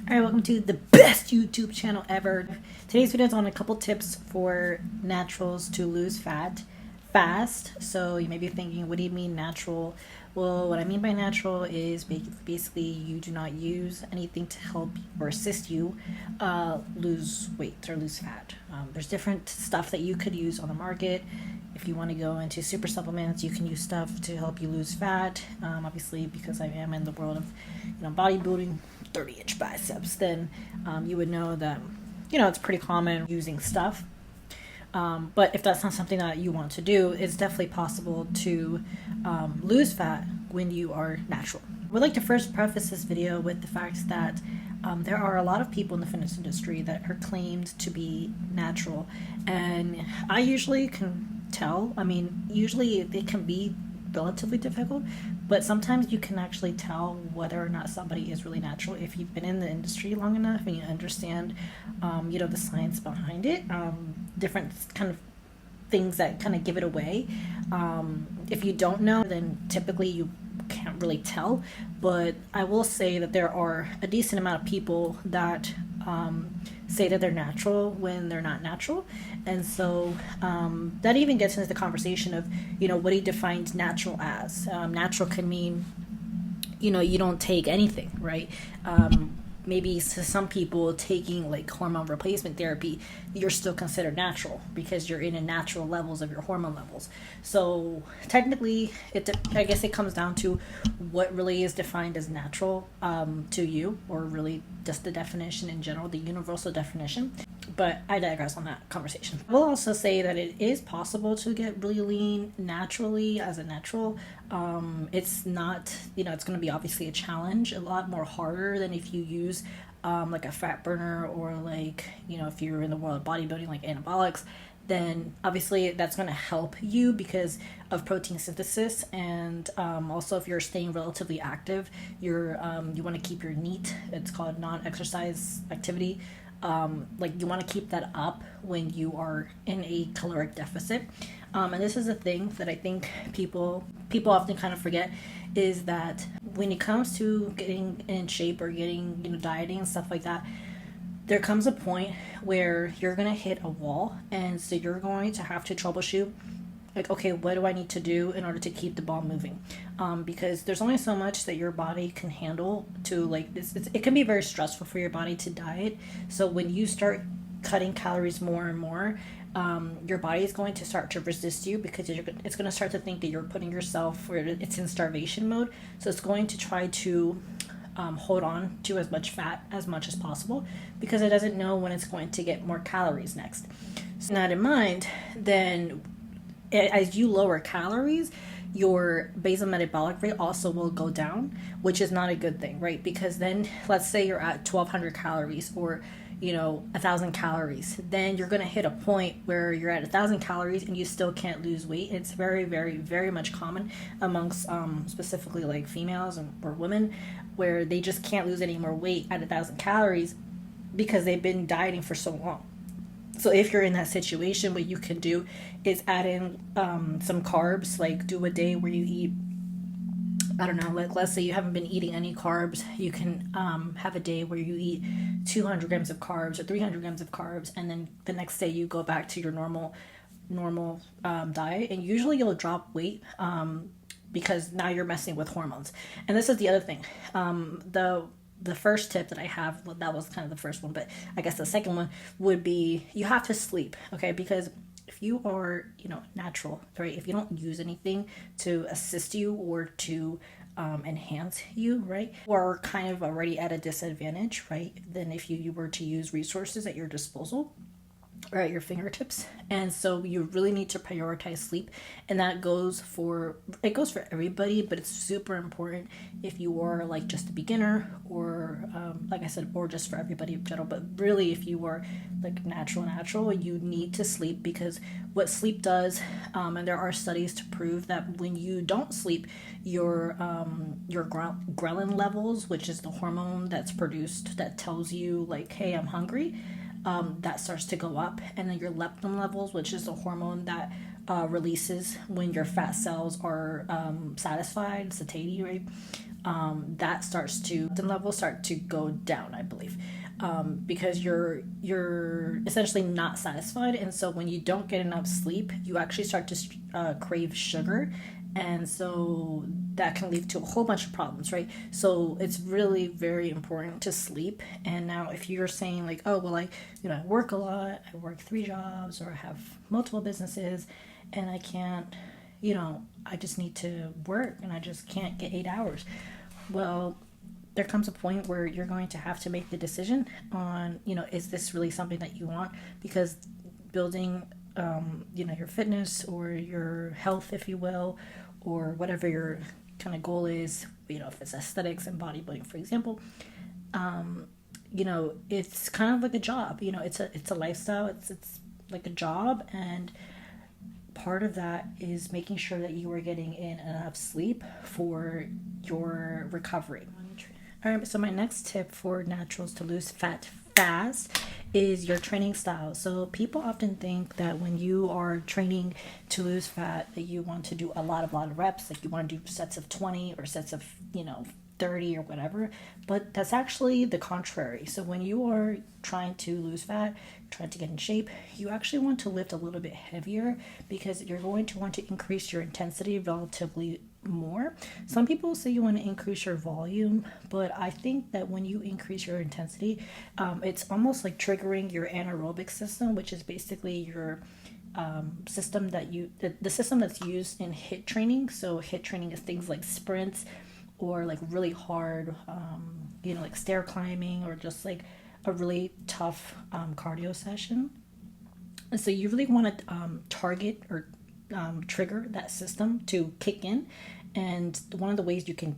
Alright, welcome to the best YouTube channel ever. Today's video is on a couple tips for naturals to lose fat fast. So you may be thinking, what do you mean natural? Well, what I mean by natural is basically you do not use anything to help or assist you lose weight or lose fat. There's different stuff that you could use on the market. If you want to go into super supplements, you can use stuff to help you lose fat. Obviously, because I am in the world of bodybuilding, 30-inch biceps, then you would know that it's pretty common using stuff. But if that's not something that you want to do, it's definitely possible to lose fat when you are natural. I would like to first preface this video with the fact that there are a lot of people in the fitness industry that are claimed to be natural, and I usually can tell. I mean, usually it can be relatively difficult, but sometimes you can actually tell whether or not somebody is really natural if you've been in the industry long enough and you understand the science behind it, different kind of things that kind of give it away. If you don't know, then typically you can't really tell, but I will say that there are a decent amount of people that say that they're natural when they're not natural. And so that even gets into the conversation of what he defines natural as. Natural can mean you don't take anything, right? Maybe to some people taking like hormone replacement therapy, you're still considered natural because you're in a natural levels of your hormone levels. So technically, I guess it comes down to what really is defined as natural to you, or really just the definition in general, the universal definition. But I digress on that conversation. I will also say that it is possible to get really lean naturally as a natural. It's not, it's going to be obviously a challenge, a lot more harder than if you use like a fat burner, or like, if you're in the world of bodybuilding, like anabolics, then obviously that's going to help you because of protein synthesis. And also if you're staying relatively active, you want to keep your NEAT, it's called non-exercise activity. Like you want to keep that up when you are in a caloric deficit. And this is a thing that I think people often kind of forget, is that when it comes to getting in shape or getting, dieting and stuff like that, there comes a point where you're going to hit a wall. And so you're going to have to troubleshoot, like, okay, what do I need to do in order to keep the ball moving? Because there's only so much that your body can handle to, like, it can be very stressful for your body to diet. So when you start cutting calories more and more, your body is going to start to resist you, because it's going to start to think that you're putting yourself where it's in starvation mode. So it's going to try to hold on to as much fat as much as possible, because it doesn't know when it's going to get more calories next. So that in mind, then as you lower calories, your basal metabolic rate also will go down, which is not a good thing, right? Because then let's say you're at 1,200 calories or 1,000 calories, then you're going to hit a point where you're at 1,000 calories and you still can't lose weight. It's very, very, very much common amongst specifically like females or women, where they just can't lose any more weight at 1,000 calories because they've been dieting for so long. So if you're in that situation, what you can do is add in some carbs, like do a day where you eat, I don't know, like let's say you haven't been eating any carbs, you can have a day where you eat 200 grams of carbs or 300 grams of carbs, and then the next day you go back to your normal diet, and usually you'll drop weight because now you're messing with hormones. And this is the other thing. The first tip that I have, well, that was kind of the first one, but I guess the second one would be you have to sleep, okay? Because if you are, natural, right? If you don't use anything to assist you or to enhance you, right? Or kind of already at a disadvantage, right? Than if you were to use resources at your disposal or at your fingertips. And so you really need to prioritize sleep, and that goes for everybody, but it's super important if you are like just a beginner, or like I said, or just for everybody in general. But really, if you are like natural, you need to sleep, because what sleep does, and there are studies to prove that when you don't sleep, your ghrelin levels, which is the hormone that's produced that tells you like, hey, I'm hungry, that starts to go up. And then your leptin levels, which is the hormone that releases when your fat cells are satisfied, satiety, right? That starts to, the levels start to go down, I believe. because you're essentially not satisfied, and so when you don't get enough sleep, you actually start to crave sugar, and so that can lead to a whole bunch of problems, right? So it's really very important to sleep. And now if you're saying like, oh well, I work a lot, I work 3 jobs, or I have multiple businesses, and I can't, I just need to work and I just can't get 8 hours. Well, there comes a point where you're going to have to make the decision on, is this really something that you want? Because building, your fitness or your health, if you will, or whatever your kind of goal is, if it's aesthetics and bodybuilding, for example, it's kind of like a job. It's a lifestyle. It's like a job, and part of that is making sure that you are getting in enough sleep for your recovery. All right, so my next tip for naturals to lose fat fast is your training style. So people often think that when you are training to lose fat, that you want to do a lot of reps, like you want to do sets of 20 or sets of 30 or whatever, but that's actually the contrary. So when you are trying to lose fat, trying to get in shape, you actually want to lift a little bit heavier, because you're going to want to increase your intensity relatively more. Some people say you want to increase your volume, but I think that when you increase your intensity, it's almost like triggering your anaerobic system, which is basically your system that the system that's used in HIIT training. So HIIT training is things like sprints, or like really hard, like stair climbing, or just like a really tough cardio session. And so you really want to target or trigger that system to kick in. And one of the ways you can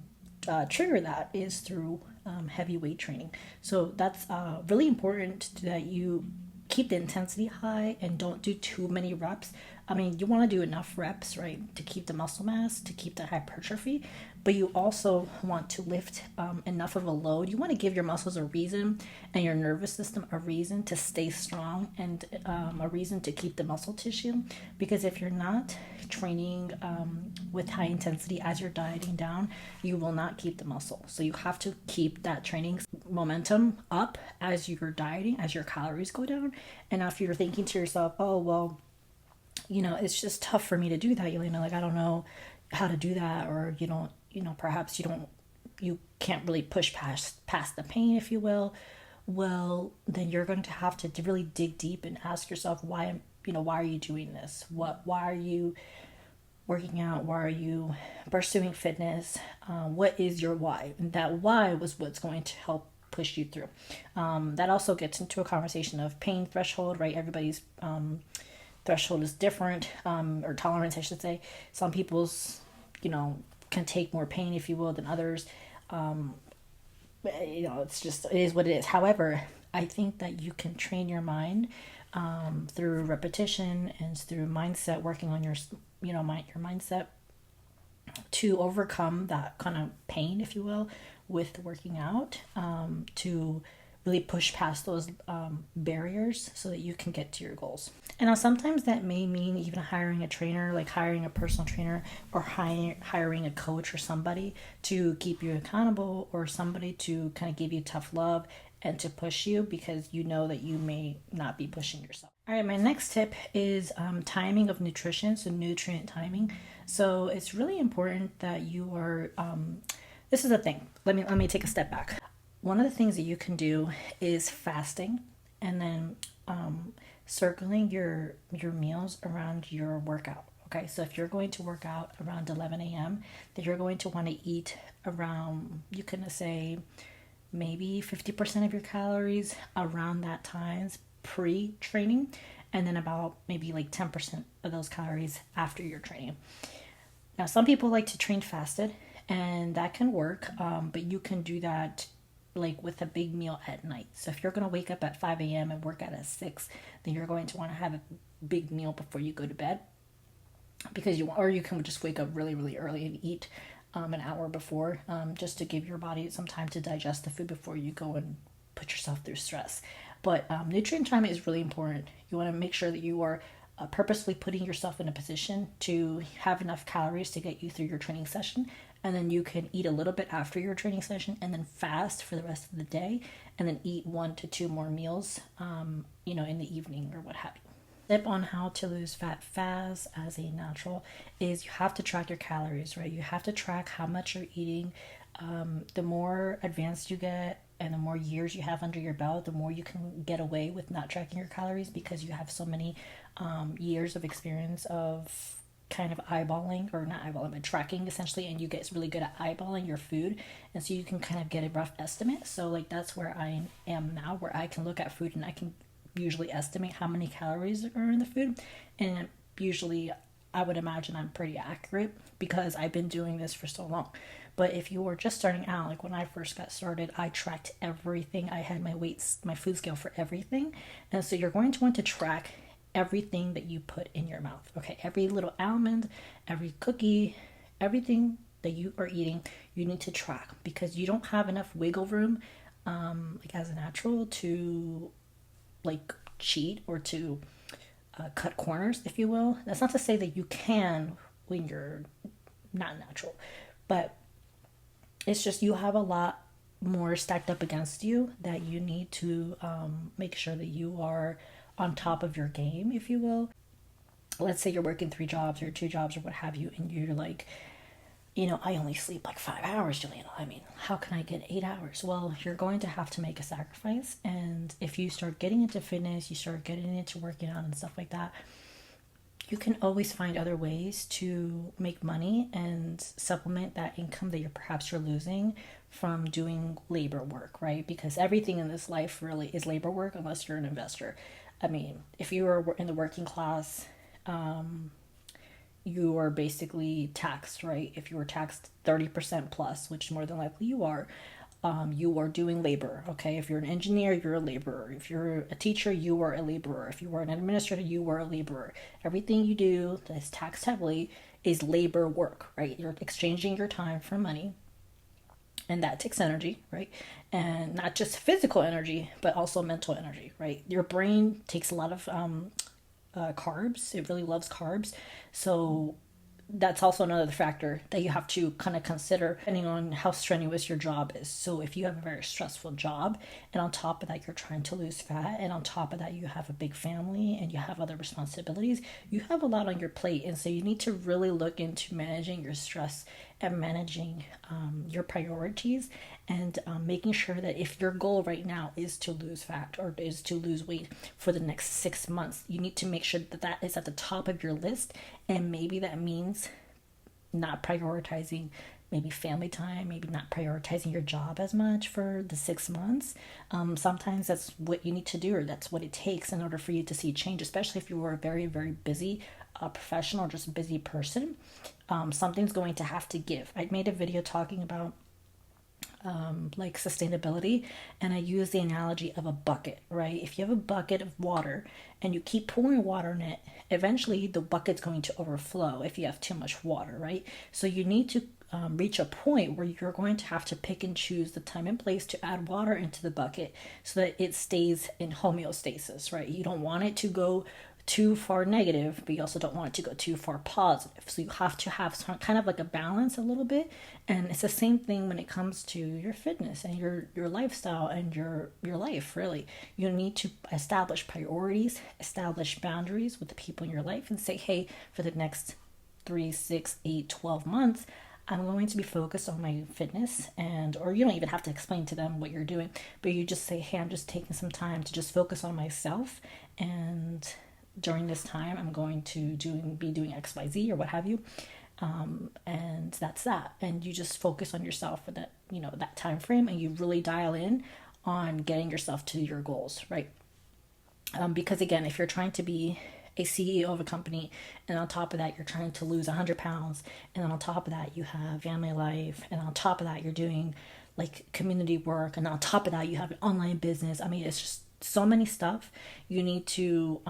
trigger that is through heavy weight training. So that's really important that you keep the intensity high and don't do too many reps. I mean, you want to do enough reps, right, to keep the muscle mass, to keep the hypertrophy, but you also want to lift enough of a load. You want to give your muscles a reason, and your nervous system a reason to stay strong, and a reason to keep the muscle tissue. Because if you're not training with high intensity as you're dieting down, you will not keep the muscle. So you have to keep that training momentum up as you're dieting, as your calories go down. And if you're thinking to yourself, oh, well, it's just tough for me to do that, Yelena. Like, I don't know how to do that. Or, perhaps you can't really push past the pain, if you will. Well, then you're going to have to really dig deep and ask yourself, why are you doing this? Why are you working out? Why are you pursuing fitness? What is your why? And that why was what's going to help push you through. That also gets into a conversation of pain threshold, right? Everybody's threshold is different, or tolerance, I should say. Some people's, can take more pain, if you will, than others. It is what it is. However, I think that you can train your mind through repetition and through mindset, working on your mindset, to overcome that kind of pain, if you will, with working out, to really push past those barriers so that you can get to your goals. And now sometimes that may mean even hiring a trainer, like hiring a personal trainer, or hiring a coach or somebody to keep you accountable, or somebody to kind of give you tough love and to push you, because you know that you may not be pushing yourself. All right, my next tip is timing of nutrition, so nutrient timing. So it's really important that you are, this is the thing, let me take a step back. One of the things that you can do is fasting, and then circling your meals around your workout. Okay, so if you're going to work out around 11 a.m., then you're going to want to eat around, you can say, maybe 50% of your calories around that times pre-training, and then about maybe like 10% of those calories after your training. Now, some people like to train fasted, and that can work, but you can do that like with a big meal at night. So if you're going to wake up at 5 a.m. and work out at 6, then you're going to want to have a big meal before you go to bed, because you can just wake up really, really early and eat an hour before, just to give your body some time to digest the food before you go and put yourself through stress. But nutrient timing is really important. You want to make sure that you are purposely putting yourself in a position to have enough calories to get you through your training session, and then you can eat a little bit after your training session and then fast for the rest of the day, and then eat 1 to 2 more meals, in the evening or what have you. Tip on how to lose fat fast as a natural is you have to track your calories, right? You have to track how much you're eating. The more advanced you get and the more years you have under your belt, the more you can get away with not tracking your calories, because you have so many years of experience of kind of eyeballing, or not eyeballing, but tracking essentially, and you get really good at eyeballing your food, and so you can kind of get a rough estimate. So like that's where I am now, where I can look at food and I can usually estimate how many calories are in the food, and usually I would imagine I'm pretty accurate because I've been doing this for so long. But if you were just starting out, like when I first got started, I tracked everything. I had my weights, my food scale for everything. And so you're going to want to track everything that you put in your mouth. Okay, every little almond, every cookie, everything that you are eating, you need to track, because you don't have enough wiggle room, like as a natural, to like cheat or to cut corners, if you will. That's not to say that you can when you're not natural, but it's just you have a lot more stacked up against you that you need to make sure that you are on top of your game, if you will. Let's say you're working 3 jobs or 2 jobs or what have you, and you're like, I only sleep like 5 hours, Yelena. I mean, how can I get 8 hours? Well, you're going to have to make a sacrifice. And if you start getting into fitness, you start getting into working out and stuff like that, you can always find other ways to make money and supplement that income that you're losing from doing labor work, right? Because everything in this life really is labor work unless you're an investor. I mean, if you are in the working class, you are basically taxed, right? If you were taxed 30% plus, which more than likely you are doing labor, okay? If you're an engineer, you're a laborer. If you're a teacher, you are a laborer. If you are an administrator, you are a laborer. Everything you do that is taxed heavily is labor work, right? You're exchanging your time for money, and that takes energy, right? And not just physical energy, but also mental energy, right? Your brain takes a lot of carbs. It really loves carbs. So that's also another factor that you have to kind of consider depending on how strenuous your job is. So if you have a very stressful job, and on top of that you're trying to lose fat, and on top of that you have a big family and you have other responsibilities, you have a lot on your plate. And so you need to really look into managing your stress and managing your priorities, and making sure that if your goal right now is to lose fat or is to lose weight for the next 6 months, you need to make sure that that is at the top of your list. And maybe that means not prioritizing maybe family time, maybe not prioritizing your job as much for the 6 months. Sometimes that's what you need to do, or that's what it takes in order for you to see change, especially if you were a very, very busy professional or just a busy person. Something's going to have to give. I made a video talking about like sustainability, and I use the analogy of a bucket, right? If you have a bucket of water and you keep pouring water in it, eventually the bucket's going to overflow if you have too much water, right? So you need to reach a point where you're going to have to pick and choose the time and place to add water into the bucket so that it stays in homeostasis, right? You don't want it to go too far negative, but you also don't want it to go too far positive. So you have to have some kind of like a balance a little bit. And it's the same thing when it comes to your fitness and your lifestyle and your life, really. You need to establish priorities, establish boundaries with the people in your life, and say, hey, for the next 3, 6, 8, 12 months, I'm going to be focused on my fitness. And or you don't even have to explain to them what you're doing, but you just say, hey, I'm just taking some time to just focus on myself, and during this time I'm going to be doing XYZ or what have you, and that's that. And you just focus on yourself for that, that time frame, and you really dial in on getting yourself to your goals, right? Because again, if you're trying to be a CEO of a company, and on top of that you're trying to lose 100 pounds, and then on top of that you have family life, and on top of that you're doing like community work, and on top of that you have an online business, I mean, it's just so many stuff. You need to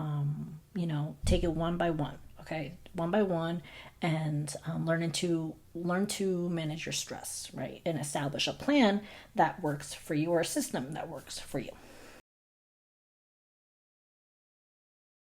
take it one by one, okay, one by one, and learn to manage your stress, right? And establish a plan that works for you, or a system that works for you.